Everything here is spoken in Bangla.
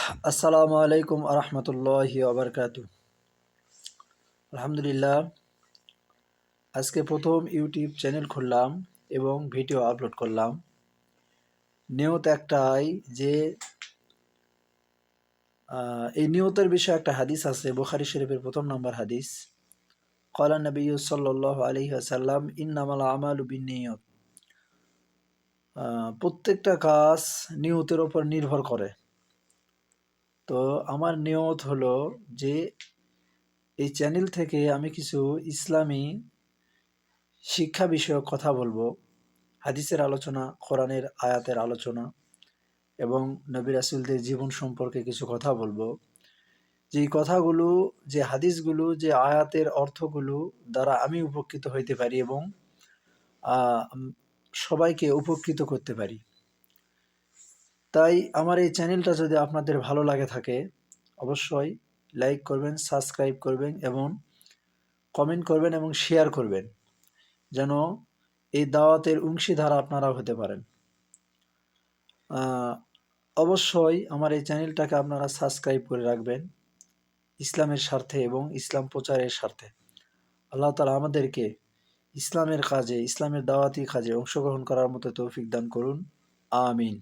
আসসালামু আলাইকুম আরহামতুল্লাহি ওবরকাতু। আলহামদুলিল্লাহ, আজকে প্রথম ইউটিউব চ্যানেল খুললাম এবং ভিডিও আপলোড করলাম। নিয়ত একটাই যে এই নিয়তের বিষয়ে একটা হাদিস আছে, বুখারী শরীফের প্রথম নম্বর হাদিস। ক্বালা নবী সাল্লাল্লাহু আলাইহি ওয়াসাল্লাম ইন্নামাল আমালু বিন্নিয়াত। প্রত্যেকটা কাজ নিয়তের উপর নির্ভর করে। তো আমার নিয়ত হলো যে এই চ্যানেল থেকে আমি কিছু ইসলামী শিক্ষা বিষয়ক কথা বলবো, হাদিসের আলোচনা, কোরআনের আয়াতের আলোচনা এবং নবী রাসূলদের জীবন সম্পর্কে কিছু কথা বলবো। যেই কথাগুলো, যে হাদিসগুলো, যে আয়াতের অর্থগুলো দ্বারা আমি উপকৃত হইতে পারি এবং সবাইকে উপকৃত করতে পারি। তাই আমার এই চ্যানেলটা যদি আপনাদের ভালো লাগে থাকে, অবশ্যই লাইক করবেন, সাবস্ক্রাইব করবেন এবং কমেন্ট করবেন এবং শেয়ার করবেন, যেন এই দাওয়াতের অংশীদার আপনারাও হতে পারেন। অবশ্যই আমার এই চ্যানেলটাকে আপনারা সাবস্ক্রাইব করে রাখবেন ইসলামের স্বার্থে এবং ইসলাম প্রচারের স্বার্থে। আল্লাহ তাআলা আমাদেরকে ইসলামের কাজে, ইসলামের দাওয়াতি কাজে অংশগ্রহণ করার মতো তৌফিক দান করুন। আমিন।